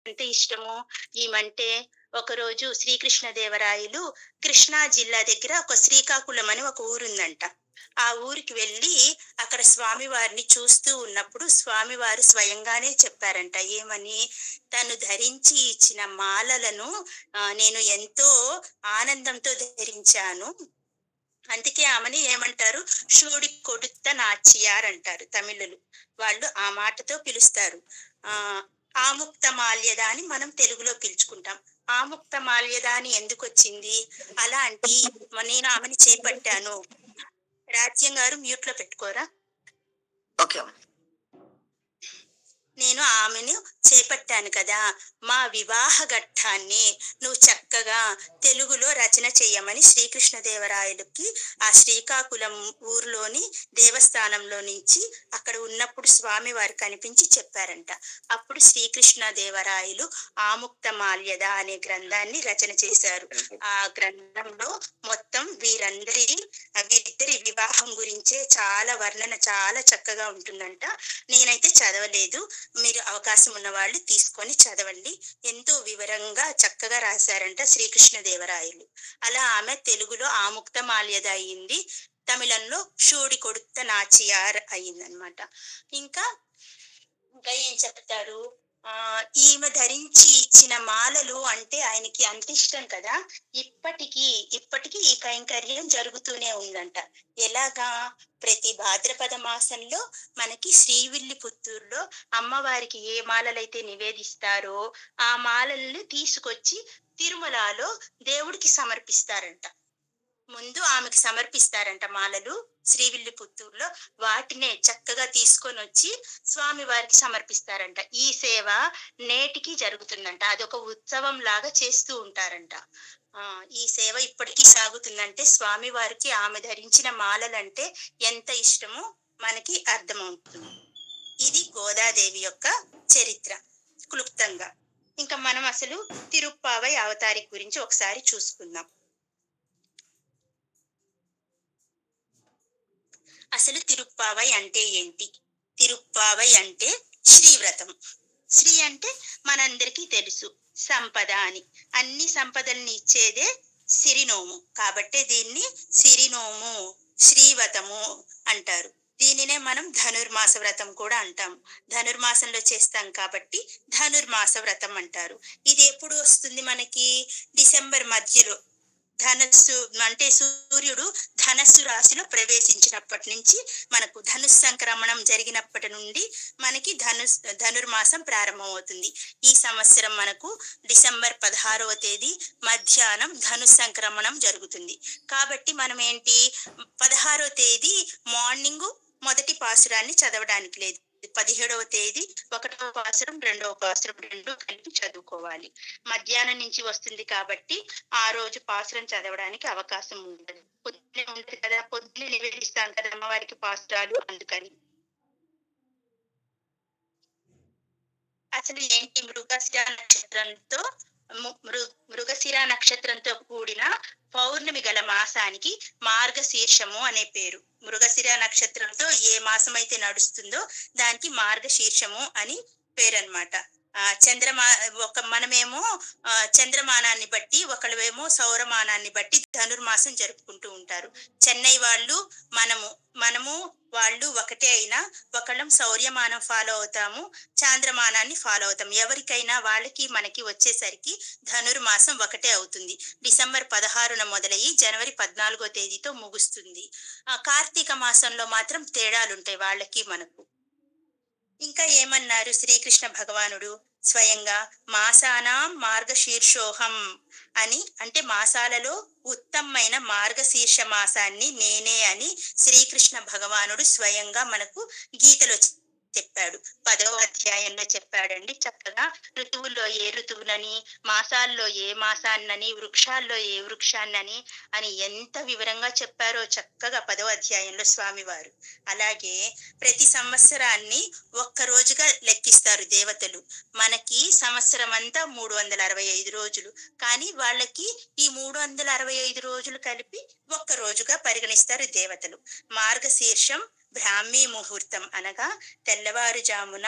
ఎంత ఇష్టమో ఈమంటే. ఒకరోజు శ్రీకృష్ణదేవరాయలు కృష్ణా జిల్లా దగ్గర ఒక శ్రీకాకుళం అని ఒక ఊరుందంట. ఆ ఊరికి వెళ్ళి అక్కడ స్వామివారిని చూస్తూ ఉన్నప్పుడు స్వామివారు స్వయంగానే చెప్పారంట. ఏమని? తను ధరించి ఇచ్చిన మాలలను నేను ఎంతో ఆనందంతో ధరించాను. అందుకే ఆమెని ఏమంటారు? షూడి కొడుత్త నాచియార్ అంటారు తమిళులు. వాళ్ళు ఆ మాటతో పిలుస్తారు. ఆముక్త మాల్యద అని మనం తెలుగులో పిలుచుకుంటాం. ఆముక్త మాల్యద అని ఎందుకొచ్చింది? అలాంటి నేను ఆమెని చేపట్టాను. రాజ్యం గారు మ్యూట్ లో పెట్టుకోరా. ఓకే. నేను ఆమెను చేపట్టాను కదా, మా వివాహ ఘట్టాన్ని నువ్వు చక్కగా తెలుగులో రచన చెయ్యమని శ్రీకృష్ణదేవరాయలకి ఆ శ్రీకాకుళం ఊర్లోని దేవస్థానంలో నుంచి అక్కడ ఉన్నప్పుడు స్వామి వారు కనిపించి చెప్పారంట. అప్పుడు శ్రీకృష్ణదేవరాయలు ఆముక్త మాల్యద అనే గ్రంథాన్ని రచన చేశారు. ఆ గ్రంథంలో మొత్తం వీరిద్దరి వివాహం గురించే చాలా వర్ణన చాలా చక్కగా ఉంటుందంట. నేనైతే చదవలేదు, మీరు అవకాశం ఉన్న వాళ్ళు తీసుకొని చదవండి. ఎంతో వివరంగా చక్కగా రాశారంట శ్రీకృష్ణదేవరాయలు. అలా ఆమె తెలుగులో ఆముక్త మాల్యద అయింది, తమిళంలో షూడి కొడుత్త నాచియార్ అయిందనమాట. ఇంకా ఇంకా ఏం చెప్తారు? ఈమె ధరించి ఇచ్చిన మాలలు అంటే ఆయనకి అంత ఇష్టం కదా. ఇప్పటికీ ఈ కైంకర్యం జరుగుతూనే ఉందంట. ఎలాగా? ప్రతి భాద్రపద మాసంలో మనకి శ్రీవిల్లిపుత్తూరులో అమ్మవారికి ఏ మాలలైతే నివేదిస్తారో ఆ మాలల్ని తీసుకొచ్చి తిరుమలలో దేవుడికి సమర్పిస్తారంట. ముందు ఆమెకు సమర్పిస్తారంట మాలలు శ్రీవిల్లిపుత్తూరులో. వాటినే చక్కగా తీసుకొని వచ్చి స్వామి వారికి సమర్పిస్తారంట. ఈ సేవ నేటికి జరుగుతుందంట. అదొక ఉత్సవం లాగా చేస్తూ ఉంటారంట. ఈ సేవ ఇప్పటికీ సాగుతుందంటే స్వామి వారికి ఆమె ధరించిన మాలలంటే ఎంత ఇష్టమో మనకి అర్థమవుతుంది. ఇది గోదాదేవి యొక్క చరిత్ర క్లుప్తంగా. ఇంకా మనం అసలు తిరుప్పావై అవతారి గురించి ఒకసారి చూసుకుందాం. అసలు తిరుప్పావై అంటే ఏంటి? తిరుప్పావై అంటే శ్రీవ్రతం. శ్రీ అంటే మనందరికీ తెలుసు సంపద అని. అన్ని సంపదల్ని ఇచ్చేదే సిరినోము. కాబట్టే దీన్ని సిరినోము, శ్రీవ్రతము అంటారు. దీనినే మనం ధనుర్మాస వ్రతం కూడా అంటాం. ధనుర్మాసంలో చేస్తాం కాబట్టి ధనుర్మాస వ్రతం అంటారు. ఇది ఎప్పుడు వస్తుంది మనకి? డిసెంబర్ మధ్యలో. ధనస్సు అంటే సూర్యుడు ధనస్సు రాశిలో ప్రవేశించినప్పటి నుంచి మనకు ధనుస్ సంక్రమణం జరిగినప్పటి నుండి మనకి ధనుర్మాసం ప్రారంభమవుతుంది. ఈ సంవత్సరం మనకు డిసెంబర్ 16వ తేదీ మధ్యాహ్నం ధనుస్ సంక్రమణం జరుగుతుంది. కాబట్టి మనం ఏంటి 16వ తేదీ మార్నింగ్ మొదటి పాసురాన్ని చదవడానికి లేదు. 17వ తేదీ 1వ పాసురం 2వ పాసురం రెండు కలిపి చదువుకోవాలి. మధ్యాహ్నం నుంచి వస్తుంది కాబట్టి ఆ రోజు పాసురం చదవడానికి అవకాశం ఉండదు. పొద్దునే ఉంటుంది కదా, పొద్దునే నివేదిస్తాం కదా అమ్మవారికి పాసురాలు, అందుకని. అసలు ఏంటి? మృగశిర నక్షత్రంతో కూడిన పౌర్ణమి గల మాసానికి మార్గశీర్షము అనే పేరు. మృగశిర నక్షత్రంతో ఏ మాసం అయితే నడుస్తుందో దానికి మార్గశీర్షము అని పేరు అన్నమాట. మనమేమో చంద్రమానాన్ని బట్టి, ఒకళ్ళేమో సౌరమానాన్ని బట్టి ధనుర్మాసం జరుపుకుంటూ ఉంటారు. చెన్నై వాళ్ళు మనము వాళ్ళు ఒకటే అయినా ఒకళ్ళం సౌర్యమానం ఫాలో అవుతాము, చాంద్రమానాన్ని ఫాలో అవుతాం. ఎవరికైనా వాళ్ళకి మనకి వచ్చేసరికి ధనుర్మాసం ఒకటే అవుతుంది. డిసెంబర్ 16న మొదలయ్యి జనవరి 14వ తేదీతో ముగుస్తుంది. కార్తీక మాసంలో మాత్రం తేడాలుంటాయి వాళ్ళకి మనకు. ఇంకా ఏమన్నారు శ్రీకృష్ణ భగవానుడు స్వయంగా? మాసానాం మార్గశీర్షోహం అని, అంటే మాసాలలో ఉత్తమమైన మార్గశీర్ష మాసాన్ని నేనే అని శ్రీకృష్ణ భగవానుడు స్వయంగా మనకు గీతలో చెప్పాడు. 10వ అధ్యాయంలో చెప్పాడండి చక్కగా. ఋతువుల్లో ఏ ఋతువులని, మాసాల్లో ఏ మాసాన్నని, వృక్షాల్లో ఏ వృక్షాన్నని అని ఎంత వివరంగా చెప్పారో చక్కగా 10వ అధ్యాయంలో స్వామివారు. అలాగే ప్రతి సంవత్సరాన్ని ఒక్క రోజుగా లెక్కిస్తారు దేవతలు. మనకి సంవత్సరం అంతా 365 రోజులు, కానీ వాళ్ళకి ఈ 365 రోజులు కలిపి ఒక్క రోజుగా పరిగణిస్తారు దేవతలు. మార్గశీర్షం బ్రాహ్మీ ముహూర్తం అనగా తెల్లవారుజామున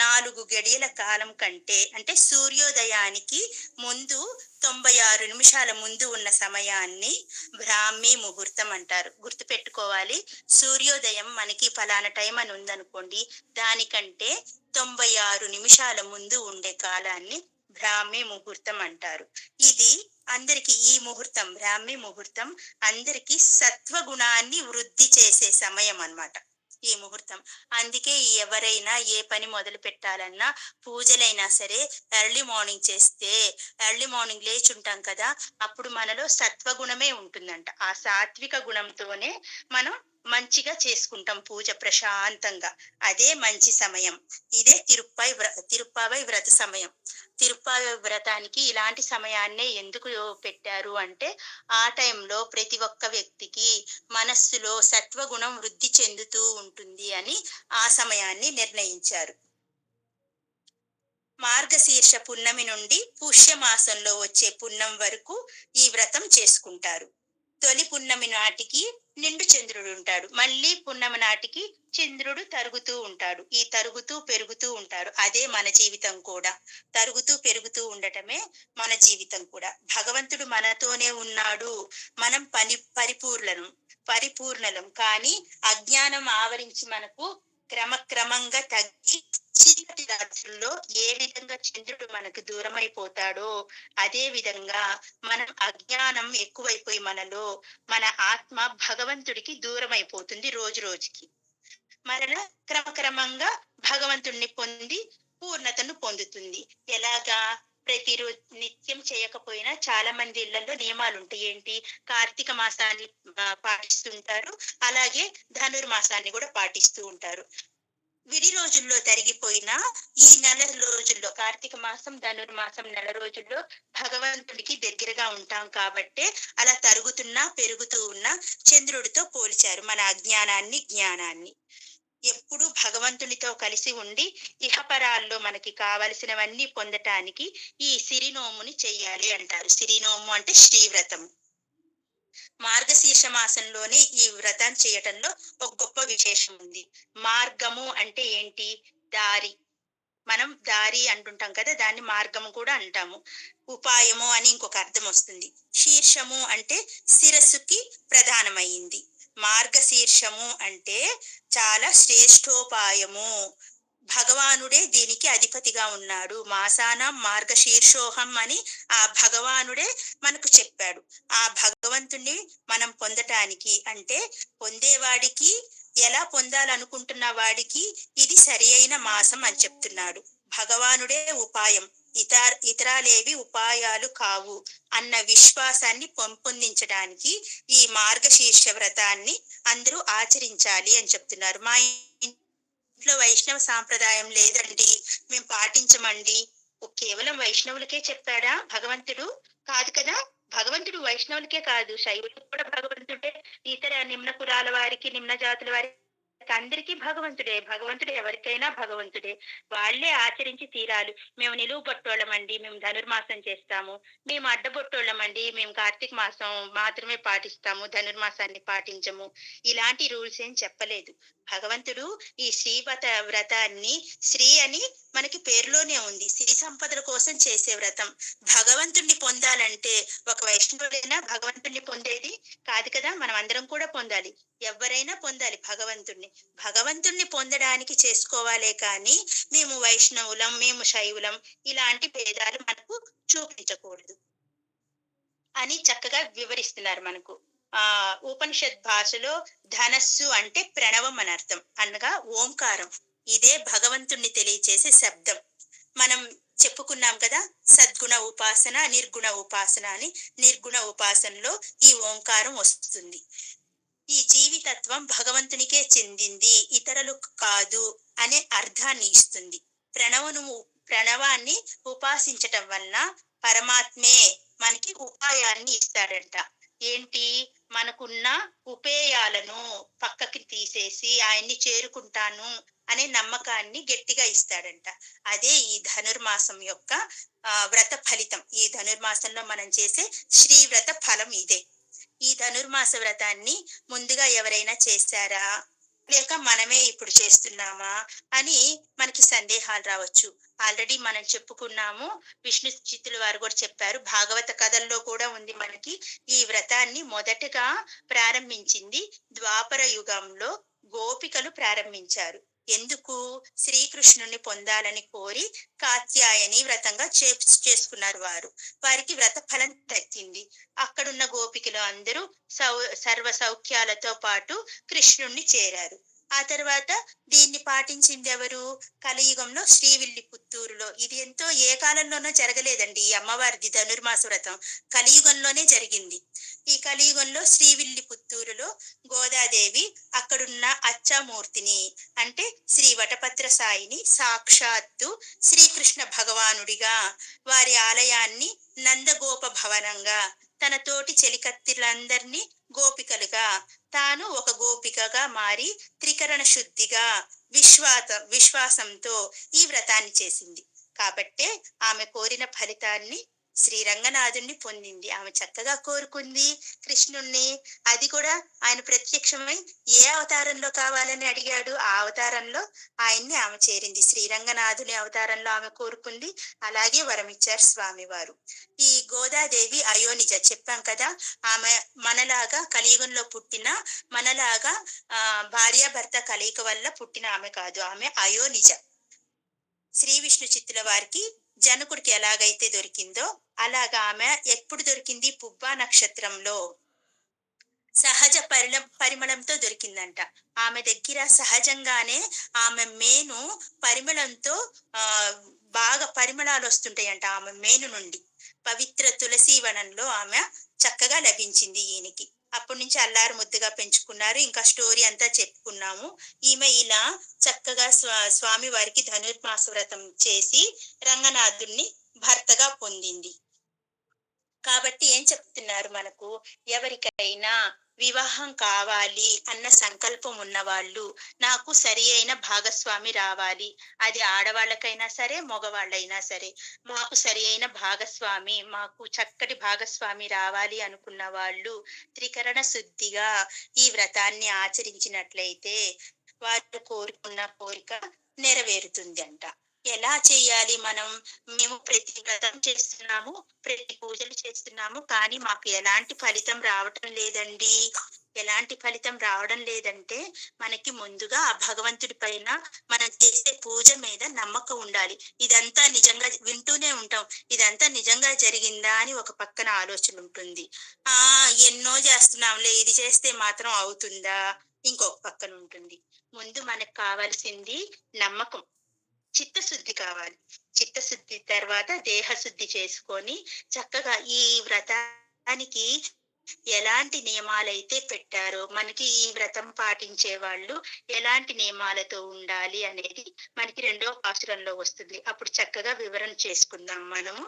4 గడియల కాలం కంటే అంటే సూర్యోదయానికి ముందు 96 నిమిషాల ముందు ఉన్న సమయాన్ని బ్రాహ్మీ ముహూర్తం అంటారు. గుర్తుపెట్టుకోవాలి. సూర్యోదయం మనకి ఫలానా టైం అని ఉందనుకోండి, దానికంటే 96 నిమిషాల ముందు ఉండే కాలాన్ని బ్రాహ్మీ ముహూర్తం అంటారు. ఇది అందరికి ఈ ముహూర్తం బ్రాహ్మీ ముహూర్తం అందరికి సత్వగుణాన్ని వృద్ధి చేసే సమయం అన్నమాట ఈ ముహూర్తం. అందుకే ఎవరైనా ఏ పని మొదలు పెట్టాలన్నా, పూజలైనా సరే ఎర్లీ మార్నింగ్ చేస్తే, ఎర్లీ మార్నింగ్ లేచుంటాం కదా, అప్పుడు మనలో సత్వగుణమే ఉంటుందంట. ఆ సాత్విక గుణంతోనే మనం మంచిగా చేసుకుంటాం పూజ ప్రశాంతంగా. అదే మంచి సమయం. ఇదే తిరుప్పావై వ్రత సమయం. తిరుప్పావై వ్రతానికి ఇలాంటి సమయాన్నే ఎందుకు పెట్టారు అంటే, ఆ టైంలో ప్రతి ఒక్క వ్యక్తికి మనస్సులో సత్వగుణం వృద్ధి చెందుతూ ఉంటుంది అని ఆ సమయాన్ని నిర్ణయించారు. మార్గశీర్ష పున్నమి నుండి పుష్యమాసంలో వచ్చే పున్నం వరకు ఈ వ్రతం చేసుకుంటారు. తొలి పున్నమి నాటికి నిండు చంద్రుడు ఉంటాడు. మళ్ళీ పున్నమి నాటికి చంద్రుడు తరుగుతూ ఉంటాడు. ఈ తరుగుతూ పెరుగుతూ ఉంటారు. అదే మన జీవితం కూడా. తరుగుతూ పెరుగుతూ ఉండటమే మన జీవితం కూడా. భగవంతుడు మనతోనే ఉన్నాడు. మనం పరిపూర్ణలం. కానీ అజ్ఞానం ఆవరించి మనకు క్రమక్రమంగా తగ్గి చీకటి రాత్రుల్లో ఏ విధంగా చంద్రుడు మనకు దూరమైపోతాడో, అదే విధంగా మనం అజ్ఞానం ఎక్కువైపోయి మనలో మన ఆత్మ భగవంతుడికి దూరం అయిపోతుంది రోజు రోజుకి. మరలా క్రమక్రమంగా భగవంతుణ్ణి పొంది పూర్ణతను పొందుతుంది. ఎలాగా? ప్రతిరోజు నిత్యం చేయకపోయినా చాలా మంది ఇళ్లలో నియమాలు ఉంటాయి. ఏంటి? కార్తీక మాసాన్ని పాటిస్తుంటారు. అలాగే ధనుర్మాసాన్ని కూడా పాటిస్తూ ఉంటారు. విడి రోజుల్లో తరిగిపోయినా ఈ నెల రోజుల్లో కార్తీక మాసం ధనుర్మాసం నెల రోజుల్లో భగవంతుడికి దగ్గరగా ఉంటాం కాబట్టే అలా తరుగుతున్నా పెరుగుతూ ఉన్న చంద్రుడితో పోల్చారు మన అజ్ఞానాన్ని జ్ఞానాన్ని. ఎప్పుడు భగవంతునితో కలిసి ఉండి ఇహపరాల్లో మనకి కావలసినవన్నీ పొందటానికి ఈ సిరినోముని చెయ్యాలి అంటారు. సిరినోము అంటే శ్రీవ్రతం. మార్గశీర్ష మాసంలోనే ఈ వ్రతాన్ని చేయటంలో ఒక గొప్ప విశేషం ఉంది. మార్గము అంటే ఏంటి? దారి. మనం దారి అంటుంటాం కదా, దాన్ని మార్గము కూడా అంటాము. ఉపాయము అని ఇంకొక అర్థం వస్తుంది. శీర్షము అంటే శిరస్సుకి ప్రధానమైంది. మార్గశీర్షము అంటే చాలా శ్రేష్టోపాయము. భగవానుడే దీనికి అధిపతిగా ఉన్నాడు. మాసానం మార్గశీర్షోహం అని ఆ భగవానుడే మనకు చెప్పాడు. ఆ భగవంతుణ్ణి మనం పొందటానికి అంటే పొందేవాడికి, ఎలా పొందాలనుకుంటున్న వాడికి ఇది సరి అయిన మాసం అని చెప్తున్నాడు. భగవానుడే ఉపాయం, ఇతరాలేవి ఉపాయాలు కావు అన్న విశ్వాసాన్ని పెంపొందించడానికి ఈ మార్గశీర్ష వ్రతాన్ని అందరూ ఆచరించాలి అని చెప్తున్నారు. మా ఇంట్లో వైష్ణవ సాంప్రదాయం లేదండి, మేము పాటించమండి. కేవలం వైష్ణవులకే చెప్పాడా భగవంతుడు? కాదు కదా. భగవంతుడు వైష్ణవులకే కాదు, శైవులకు కూడా భగవంతుడే. ఇతర నిమ్న కులాల వారికి, నిమ్న జాతుల వారికి అందరికీ భగవంతుడే. భగవంతుడు ఎవరికైనా భగవంతుడే. వాళ్లే ఆచరించి తీరాలి. మేము నిలువు బొట్టోళ్ళమండి, మేము ధనుర్మాసం చేస్తాము. మేము అడ్డబొట్టోళ్ళమండి, మేము కార్తీక మాసం మాత్రమే పాటిస్తాము, ధనుర్మాసాన్ని పాటించము. ఇలాంటి రూల్స్ ఏం చెప్పలేదు. భగవంతుడు ఈ వ్రతాన్ని శ్రీ అని మనకి పేరులోనే ఉంది. సిరి సంపదల కోసం చేసే వ్రతం. భగవంతుణ్ణి పొందాలంటే ఒక వైష్ణవుడైనా భగవంతుణ్ణి పొందేది కాదు కదా. మనం అందరం కూడా పొందాలి. ఎవరైనా పొందాలి భగవంతుణ్ణి. భగవంతుణ్ణి పొందడానికి చేసుకోవాలే కానీ మేము వైష్ణవులం, మేము శైవులం ఇలాంటి భేదాలు మనకు చూపించకూడదు అని చక్కగా వివరిస్తున్నారు మనకు. ఉపనిషత్ భాషలో ధనస్సు అంటే ప్రణవం అని అర్థం, అనగా ఓంకారం. ఇదే భగవంతుణ్ణి తెలియచేసే శబ్దం. మనం చెప్పుకున్నాం కదా, సద్గుణ ఉపాసన, నిర్గుణ ఉపాసన అని. నిర్గుణ ఉపాసనలో ఈ ఓంకారం వస్తుంది. ఈ జీవితత్వం భగవంతునికే చెందింది, ఇతరులకు కాదు అనే అర్థాన్ని ఇస్తుంది. ప్రణవాన్ని ఉపాసించటం వలన పరమాత్మే మనకి ఉపాయాన్ని ఇస్తాడంట. ఏంటి? మనకున్న ఉపేయాలను పక్కకి తీసేసి ఆయన్ని చేరుకుంటాను అనే నమ్మకాన్ని గట్టిగా ఇస్తాడంట. అదే ఈ ధనుర్మాసం యొక్క వ్రత ఫలితం. ఈ ధనుర్మాసంలో మనం చేసే శ్రీవ్రత ఫలం ఇదే. ఈ ధనుర్మాస వ్రతాన్ని ముందుగా ఎవరైనా చేశారా? లేక మనమే ఇప్పుడు చేస్తున్నామా అని మనకి సందేహాలు రావచ్చు. ఆల్రెడీ మనం చెప్పుకున్నాము. విష్ణు చిత్తుల వారు కూడా చెప్పారు. భాగవత కథల్లో కూడా ఉంది మనకి. ఈ వ్రతాన్ని మొదటగా ప్రారంభించింది ద్వాపర యుగంలో గోపికలు ప్రారంభించారు. ఎందుకు? శ్రీకృష్ణుని పొందాలని కోరి కాత్యాయని వ్రతంగా చేసుకున్నారు వారు. వారికి వ్రత ఫలం దక్కింది. అక్కడున్న గోపికలు అందరూ సౌ సర్వ సౌఖ్యాలతో పాటు కృష్ణుణ్ణి చేరారు. ఆ తర్వాత దీన్ని పాటించింది ఎవరు? కలియుగంలో శ్రీవిల్లిపుత్తూరులో. ఇది ఎంతో ఏ కాలంలోనో జరగలేదండి. ఈ అమ్మవారిది ధనుర్మాస వ్రతం కలియుగంలోనే జరిగింది. ఈ కలియుగంలో శ్రీవిల్లిపుత్తూరులో గోదాదేవి అక్కడున్న అచ్చామూర్తిని, అంటే శ్రీ వటపత్ర సాయిని సాక్షాత్తు శ్రీకృష్ణ భగవానుడిగా, వారి ఆలయాన్ని నందగోప భవనంగా, తన తోటి చెలికత్తెలందరినీ గోపికలుగా, తాను ఒక గోపికగా మారి త్రికరణ శుద్ధిగా విశ్వాసంతో ఈ వ్రతాన్ని చేసింది. కాబట్టే ఆమె కోరిన ఫలితాన్ని శ్రీరంగనాథుణ్ణి పొందింది. ఆమె చక్కగా కోరుకుంది కృష్ణుణ్ణి. అది కూడా ఆయన ప్రత్యక్షమై ఏ అవతారంలో కావాలని అడిగాడు, ఆ అవతారంలో ఆయన్ని ఆమె చేరింది. శ్రీరంగనాథుని అవతారంలో ఆమె కోరుకుంది. అలాగే వరమిచ్చారు స్వామివారు. ఈ గోదాదేవి అయోనిజ చెప్పాం కదా. ఆమె మనలాగా కలియుగంలో పుట్టిన, మనలాగా భార్యాభర్త కలయిక వల్ల పుట్టిన ఆమె కాదు. ఆమె అయోనిజ. శ్రీ విష్ణు చిత్తుల వారికి జనకుడికి ఎలాగైతే దొరికిందో అలాగా ఆమె ఎప్పుడు దొరికింది? పుబ్బా నక్షత్రంలో సహజ పరిమళంతో దొరికిందంట. ఆమె దగ్గర సహజంగానే ఆమె మేను పరిమళంతో ఆ బాగా పరిమళాలు వస్తుంటాయంట. ఆమె మేను నుండి పవిత్ర తులసి వనంలో ఆమె చక్కగా లభించింది ఈయనకి. అప్పటి నుంచి అల్లారు ముద్దుగా పెంచుకున్నారు. ఇంకా స్టోరీ అంతా చెప్పుకున్నాము. ఈమె ఇలా చక్కగా స్వామి వారికి ధనుర్మాస వ్రతం చేసి రంగనాథుణ్ణి భర్తగా పొందింది. కాబట్టి ఏం చెప్తున్నారు మనకు? ఎవరికైనా వివాహం కావాలి అన్న సంకల్పం ఉన్నవాళ్ళు, నాకు సరి అయిన భాగస్వామి రావాలి, అది ఆడవాళ్ళకైనా సరే మగవాళ్ళైనా సరే, మాకు సరి అయిన భాగస్వామి, మాకు చక్కటి భాగస్వామి రావాలి అనుకున్న వాళ్ళు త్రికరణ శుద్ధిగా ఈ వ్రతాన్ని ఆచరించినట్లయితే వారు కోరుకున్న కోరిక నెరవేరుతుంది అంట. ఎలా చేయాలి మనం? మేము ప్రతి వ్రతం చేస్తున్నాము, ప్రతి పూజలు చేస్తున్నాము, కానీ మాకు ఎలాంటి ఫలితం రావటం లేదండి. ఎలాంటి ఫలితం రావడం లేదంటే మనకి ముందుగా ఆ భగవంతుడి పైన మనం చేసే పూజ మీద నమ్మకం ఉండాలి. ఇదంతా నిజంగా వింటూనే ఉంటాం, ఇదంతా నిజంగా జరిగిందా అని ఒక పక్కన ఆలోచన ఉంటుంది. ఎన్నో చేస్తున్నాంలే, ఇది చేస్తే మాత్రం అవుతుందా ఇంకొక పక్కన ఉంటుంది. ముందు మనకు కావాల్సింది నమ్మకం, చిత్తశుద్ధి కావాలి. చిత్తశుద్ధి తర్వాత దేహశుద్ధి చేసుకొని చక్కగా ఈ వ్రతానికి ఎలాంటి నియమాలైతే పెట్టారో, మనకి ఈ వ్రతం పాటించే వాళ్ళు ఎలాంటి నియమాలతో ఉండాలి అనేది మనకి 2వ పాసురంలో వస్తుంది. అప్పుడు చక్కగా వివరణ చేసుకుందాం మనము.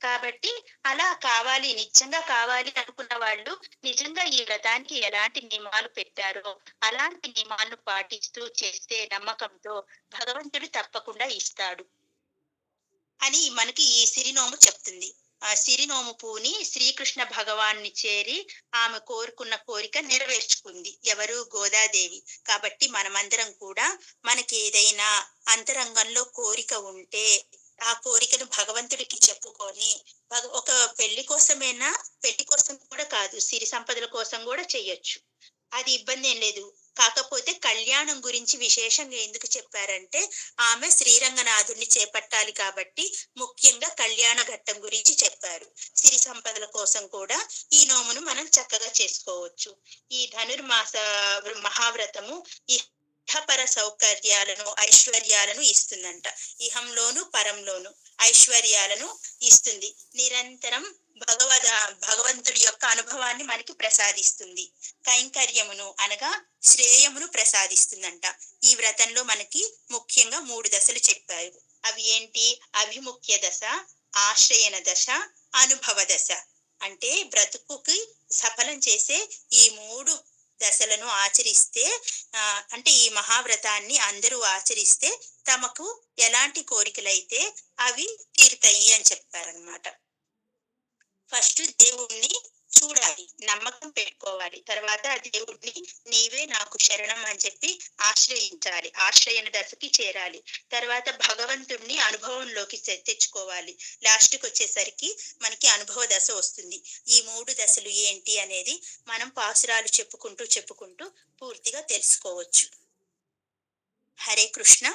కాబట్టి అలా కావాలి, నిజంగా కావాలి అనుకున్న వాళ్ళు నిజంగా ఈ వ్రతానికి ఎలాంటి నియమాలు పెట్టారో అలాంటి నియమాలను పాటిస్తూ చేస్తే నమ్మకంతో భగవంతుడు తప్పకుండా ఇస్తాడు అని మనకి ఈ సిరినోము చెప్తుంది. ఆ సిరినోము పూని శ్రీకృష్ణ భగవాన్ని చేరి ఆమె కోరుకున్న కోరిక నెరవేర్చుకుంది. ఎవరు? గోదాదేవి. కాబట్టి మనమందరం కూడా మనకి ఏదైనా అంతరంగంలో కోరిక ఉంటే ఆ కోరికను భగవంతుడికి చెప్పుకొని, ఒక పెళ్లి కోసమేనా, పెళ్లి కోసం కూడా కాదు, సిరి సంపదల కోసం కూడా చెయ్యొచ్చు. అది ఇబ్బంది ఏం లేదు. కాకపోతే కళ్యాణం గురించి విశేషంగా ఎందుకు చెప్పారంటే ఆమె శ్రీరంగనాథుణ్ణి చేపట్టాలి కాబట్టి ముఖ్యంగా కళ్యాణ ఘట్టం గురించి చెప్పారు. సిరి సంపదల కోసం కూడా ఈ నోమును మనం చక్కగా చేసుకోవచ్చు. ఈ ధనుర్మాస మహావ్రతము ఇహపర సౌకర్యాలను, ఐశ్వర్యాలను ఇస్తుందంట. ఇహంలోను పరంలోను ఐశ్వర్యాలను ఇస్తుంది. నిరంతరం భగవంతుడి యొక్క అనుభవాన్ని మనకి ప్రసాదిస్తుంది. కైంకర్యమును అనగా శ్రేయమును ప్రసాదిస్తుందంట. ఈ వ్రతంలో మనకి ముఖ్యంగా 3 దశలు చెప్పారు. అవి ఏంటి? అభిముఖ్య దశ, ఆశ్రయణ దశ, అనుభవ దశ. అంటే బ్రతుకుకి సఫలం చేసే ఈ 3 దశలను ఆచరిస్తే, అంటే ఈ మహావ్రతాన్ని అందరూ ఆచరిస్తే తమకు ఎలాంటి కోరికలైతే అవి తీరుతాయి అని చెప్పారనమాట. ఫస్ట్ దేవుణ్ణి చూడాలి. నమ్మాలి, నమ్మకం పెట్టుకోవాలి. తర్వాత దేవుడిని నీవే నాకు శరణం అని చెప్పి ఆశ్రయించాలి, ఆశ్రయణ దశకి చేరాలి. తర్వాత భగవంతుణ్ణి అనుభవంలోకి తెచ్చుకోవాలి. లాస్ట్కి వచ్చేసరికి మనకి అనుభవ దశ వస్తుంది. ఈ 3 దశలు ఏంటి అనేది మనం పాసురాలు చెప్పుకుంటూ పూర్తిగా తెలుసుకోవచ్చు. హరే కృష్ణ.